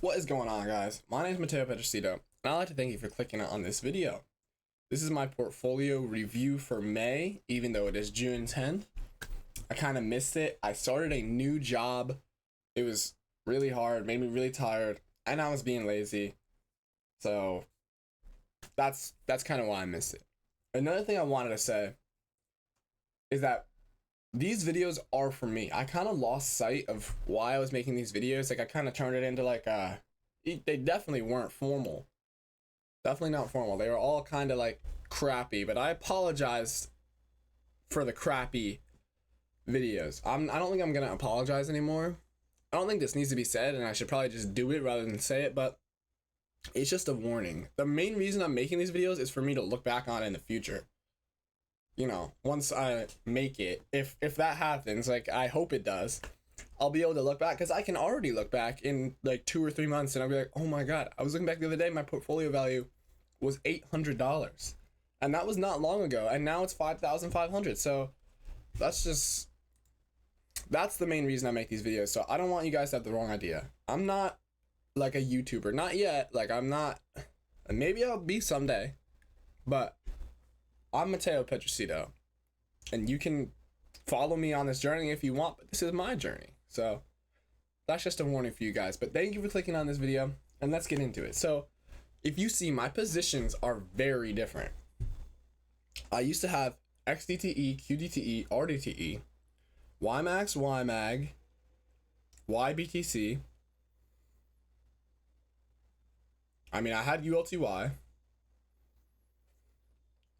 What is going on, guys? My name is Mateo Petrosito, and I'd like to thank you for clicking on this video. This is my portfolio review for May, even though it is June 10th. I kind of missed it. I started a new job. It was really hard, made me really tired, and I was being lazy. So that's kind of why I missed it. Another thing I wanted to say is that these videos are for me. I kind of lost sight of why I was making these videos. Like, I kind of turned it into like they definitely weren't formal. Definitely not formal. They were all kind of like crappy, but I apologized for the crappy videos. I don't think I'm gonna apologize anymore. I don't think this needs to be said, and I should probably just do it rather than say it, but it's just a warning. The main reason I'm making these videos is for me to look back on it in the future. You know, once I make it, if that happens, like I hope it does, I'll be able to look back, because I can already look back in like 2 or 3 months and I'll be like, oh my god, I was looking back the other day, my portfolio value was $800, and that was not long ago, and now it's $5,500. So that's the main reason I make these videos. So I don't want you guys to have the wrong idea. I'm not like a YouTuber, not yet. Like, I'm not, and maybe I'll be someday, but I'm Mateo Petrosito, and you can follow me on this journey if you want, but this is my journey. So that's just a warning for you guys. But thank you for clicking on this video, and let's get into it. So if you see, my positions are very different. I used to have XDTE, QDTE, RDTE, YMAX, YMAG, YBTC. I mean, I had ULTY.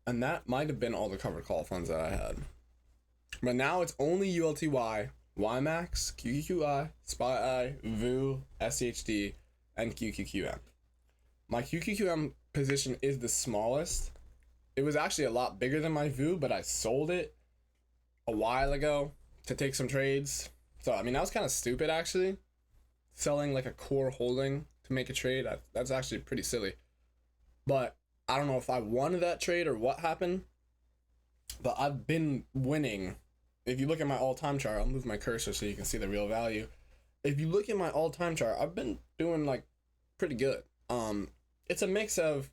And that might have been all the covered call funds that I had. But now it's only ULTY, YMAX, QQQI, SPY-I, VU, SCHD, and QQQM. My QQQM position is the smallest. It was actually a lot bigger than my VU, but I sold it a while ago to take some trades. So, I mean, that was kind of stupid, actually. Selling like a core holding to make a trade, that's actually pretty silly. But I don't know if I won that trade or what happened, but I've been winning. If you look at my all-time chart, I'll move my cursor so you can see the real value. If you look at my all-time chart, I've been doing like pretty good. It's a mix of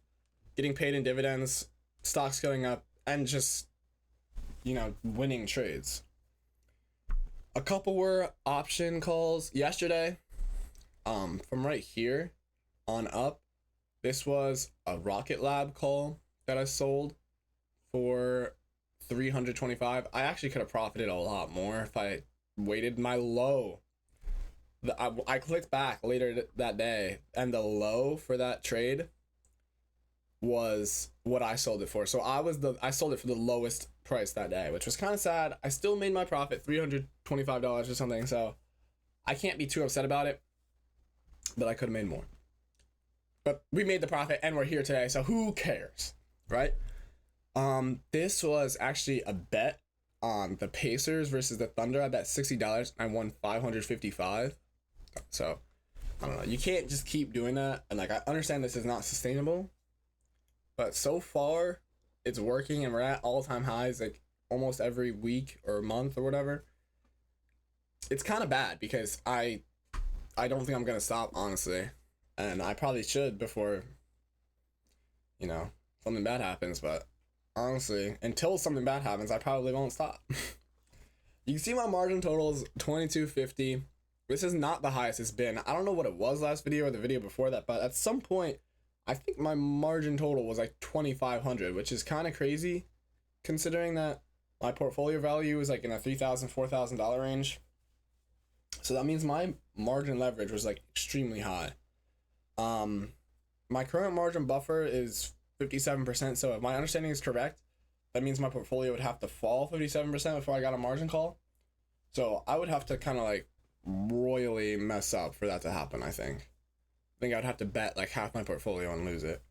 getting paid in dividends, stocks going up, and just, you know, winning trades. A couple were option calls yesterday. From right here on up. This was a Rocket Lab call that I sold for $325. I actually could have profited a lot more if I waited. My low, I clicked back later that day, and the low for that trade was what I sold it for. So I sold it for the lowest price that day, which was kind of sad. I still made my profit, $325 or something. So I can't be too upset about it, but I could have made more. But we made the profit and we're here today, so who cares, right? This was actually a bet on the Pacers versus the Thunder. I bet $60. I won $555. So I don't know. You can't just keep doing that. And like, I understand this is not sustainable, but so far it's working, and we're at all-time highs like almost every week or month or whatever. It's kind of bad because I don't think I'm gonna stop, honestly. And I probably should before, you know, something bad happens. But honestly, until something bad happens, I probably won't stop. You can see my margin total is 2250. This is not the highest it's been. I don't know what it was last video or the video before that, but at some point, I think my margin total was like 2500, which is kind of crazy considering that my portfolio value is like in a $3,000, $4,000 range. So that means my margin leverage was like extremely high. My current margin buffer is 57%. So if my understanding is correct, that means my portfolio would have to fall 57% before I got a margin call. So I would have to kind of like royally mess up for that to happen. I think I'd have to bet like half my portfolio and lose it,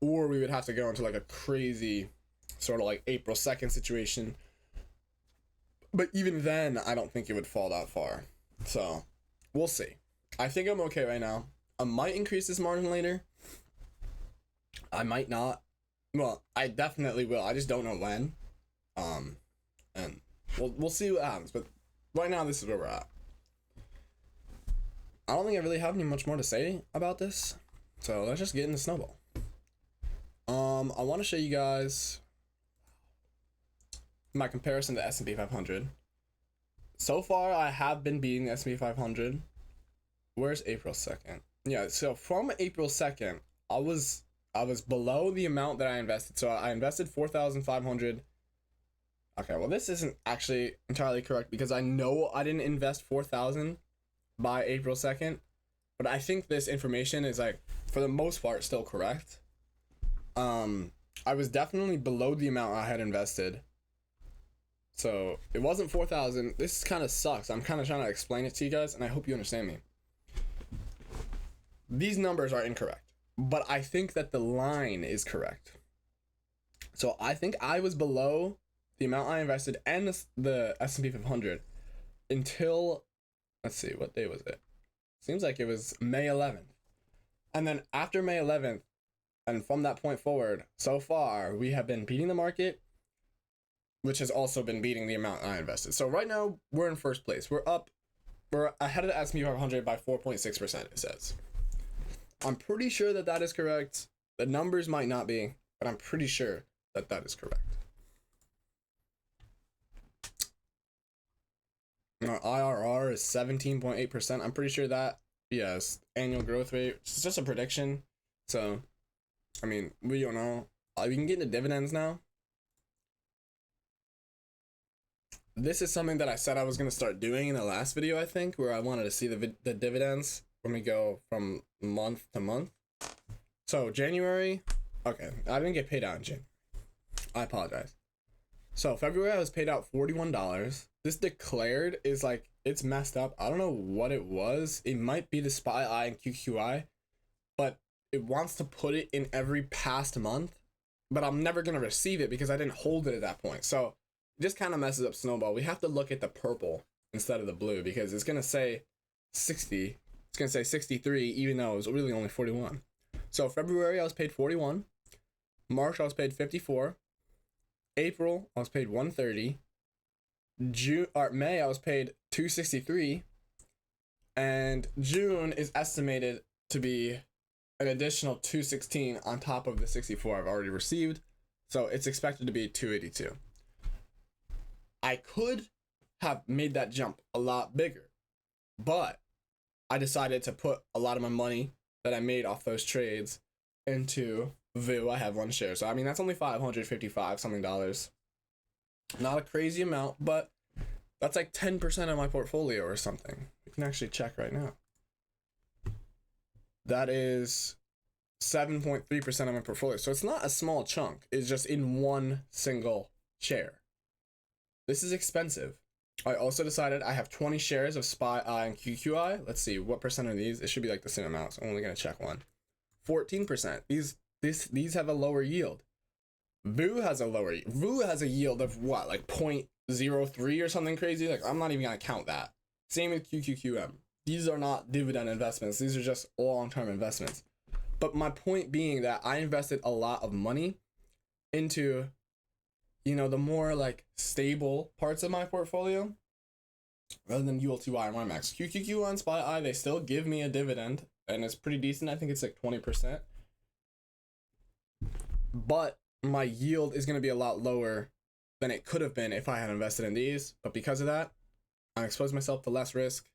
or we would have to go into like a crazy sort of like April 2nd situation. But even then, I don't think it would fall that far. So we'll see. I think I'm okay right now. I might increase this margin later. I might not. Well, I definitely will. I just don't know when. And we'll see what happens. But right now, this is where we're at. I don't think I really have any much more to say about this. So let's just get into Snowball. I want to show you guys my comparison to S&P 500. So far, I have been beating the S&P 500. Where's April 2nd? Yeah, so from April 2nd, I was below the amount that I invested. So I invested 4,500. Okay, well this isn't actually entirely correct because I know I didn't invest 4,000 by April 2nd, but I think this information is like for the most part still correct. I was definitely below the amount I had invested. So it wasn't 4,000. This kind of sucks. I'm kind of trying to explain it to you guys, and I hope you understand me. These numbers are incorrect, but I think that the line is correct. So I think I was below the amount I invested and the S&P 500 until, let's see, what day was it? Seems like it was May 11th. And then after May 11th, and from that point forward, so far, we have been beating the market, which has also been beating the amount I invested. So right now, we're in first place. We're ahead of the S&P 500 by 4.6%, it says. I'm pretty sure that that is correct. The numbers might not be, but I'm pretty sure that that is correct. Our IRR is 17.8%. I'm pretty sure that, yes, annual growth rate. It's just a prediction. So, I mean, we don't know. We can get into dividends now. This is something that I said I was going to start doing in the last video, I think, where I wanted to see the dividends when we go from month to month. So, January, okay, I didn't get paid out in January. I apologize. So, February, I was paid out $41. This declared is like, it's messed up. I don't know what it was. It might be the SPY and QQI, but it wants to put it in every past month, but I'm never going to receive it because I didn't hold it at that point. So, it just kind of messes up Snowball. We have to look at the purple instead of the blue because it's going to say 60. It's going to say 63, even though it was really only 41. So February, I was paid 41. March, I was paid 54. April, I was paid 130. May, I was paid 263. And June is estimated to be an additional 216 on top of the 64 I've already received. So it's expected to be 282. I could have made that jump a lot bigger, but I decided to put a lot of my money that I made off those trades into VU. I have one share. So, I mean, that's only $555 something dollars. Not a crazy amount, but that's like 10% of my portfolio or something. You can actually check right now. That is 7.3% of my portfolio. So it's not a small chunk. It's just in one single share. This is expensive. I also decided I have 20 shares of SPY and QQI. Let's see, what percent are these? It should be like the same amount, so I'm only going to check one. 14%. These have a lower yield. VU has a yield of what, like 0.03 or something crazy? Like, I'm not even going to count that. Same with QQQM. These are not dividend investments. These are just long-term investments. But my point being that I invested a lot of money into, you know, the more like stable parts of my portfolio rather than ULTY and YMAX. QQQ and SPY, they still give me a dividend and it's pretty decent. I think it's like 20%. But my yield is going to be a lot lower than it could have been if I had invested in these. But because of that, I exposed myself to less risk.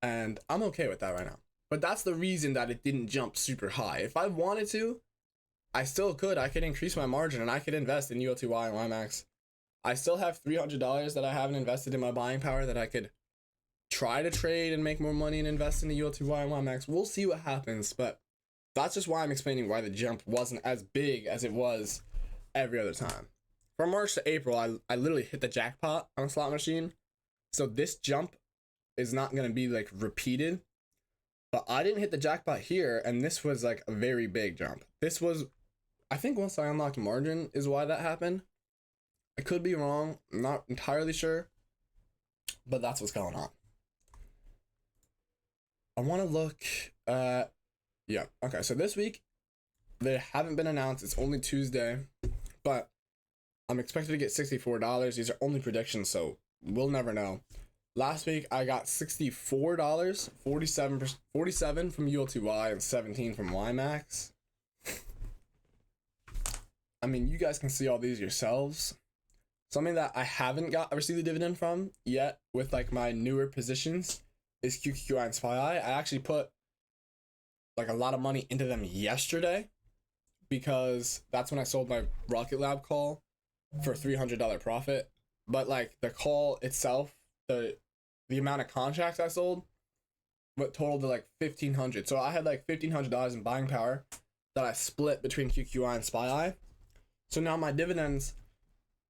And I'm okay with that right now. But that's the reason that it didn't jump super high. If I wanted to, I still could. I could increase my margin and I could invest in ULTY and YMAX. I still have $300 that I haven't invested in my buying power that I could try to trade and make more money and invest in the ULTY and YMAX. We'll see what happens, but that's just why I'm explaining why the jump wasn't as big as it was every other time. From March to April, I literally hit the jackpot on a slot machine. So this jump is not going to be like repeated. But I didn't hit the jackpot here, and this was like a very big jump. This was, I think once I unlocked margin is why that happened. I could be wrong. I'm not entirely sure. But that's what's going on. I want to look at, yeah. Okay, so this week, they haven't been announced. It's only Tuesday. But I'm expected to get $64. These are only predictions, so we'll never know. Last week I got $64, 47 from ULTY and 17 from YMAX. I mean, you guys can see all these yourselves. Something that I haven't received a dividend from yet with like my newer positions is QQI and SPY. I actually put like a lot of money into them yesterday because that's when I sold my Rocket Lab call for $300 profit. But like the call itself, the amount of contracts I sold, what totaled to like 1,500. So I had like $1,500 in buying power that I split between QQI and SPY. So now my dividends,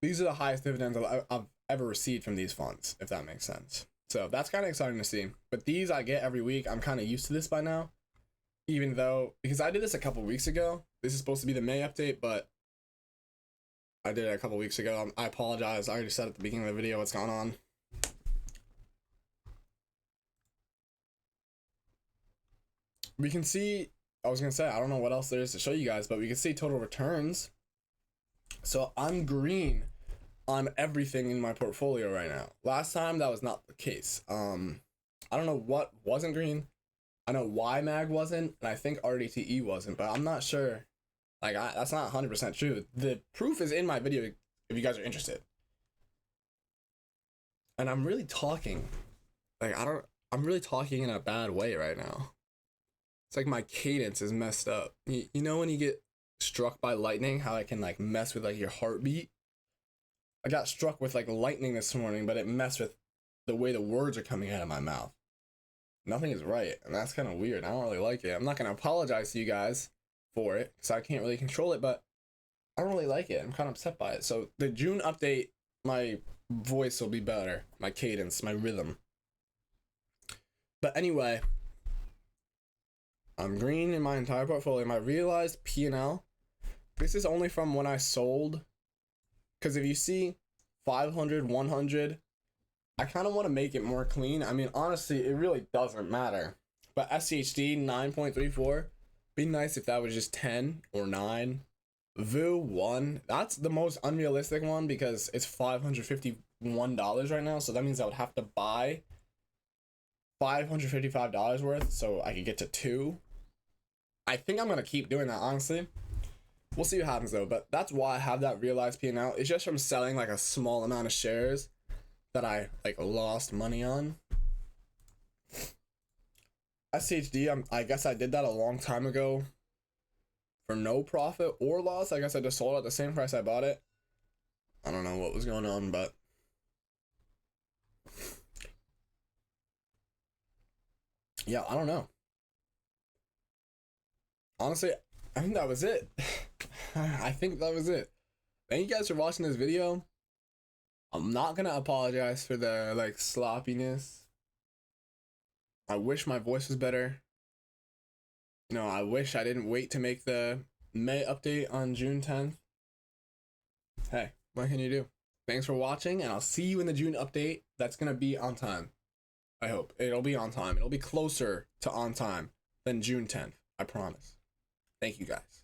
these are the highest dividends I've ever received from these funds, if that makes sense. So that's kind of exciting to see. But these I get every week. I'm kind of used to this by now. Even though, because I did this a couple weeks ago. This is supposed to be the May update, but I did it a couple weeks ago. I apologize. I already said at the beginning of the video what's going on. We can see, I was going to say, I don't know what else there is to show you guys, but we can see total returns. So I'm green on everything in my portfolio right now. Last time that was not the case. I don't know what wasn't green. I know YMAG wasn't, and I think RDTE wasn't, but I'm not sure. Like, that's not 100% true. The proof is in my video if you guys are interested. And I'm really talking. Like, I'm really talking in a bad way right now. It's like my cadence is messed up. You know when you get struck by lightning, how it can like mess with like your heartbeat? I got struck with like lightning this morning, but it messed with the way the words are coming out of my mouth. Nothing is right, and that's kind of weird. I don't really like it. I'm not going to apologize to you guys for it, because I can't really control it, but I don't really like it. I'm kind of upset by it. So the June update, my voice will be better. My cadence, my rhythm. But anyway, I'm green in my entire portfolio. My realized P&L, this is only from when I sold, because if you see 500, 100, I kind of want to make it more clean. I mean, honestly, it really doesn't matter. But SCHD 9.34, be nice if that was just 10 or 9. VU 1, that's the most unrealistic one because it's $551 right now. So that means I would have to buy $555 worth so I could get to 2. I think I'm going to keep doing that, honestly. We'll see what happens though. But that's why I have that realized P&L. It's just from selling like a small amount of shares that I like lost money on. SHD, I guess I did that a long time ago for no profit or loss. I guess I just sold it at the same price I bought it. I don't know what was going on, but yeah, I don't know. Honestly, I think that was it. I think that was it. Thank you guys for watching this video. I'm not gonna apologize for the like sloppiness. I wish my voice was better. You know, I wish I didn't wait to make the May update on June 10th. Hey, what can you do? Thanks for watching, and I'll see you in the June update. That's gonna be on time. I hope it'll be on time. It'll be closer to on time than June 10th. I promise. Thank you guys.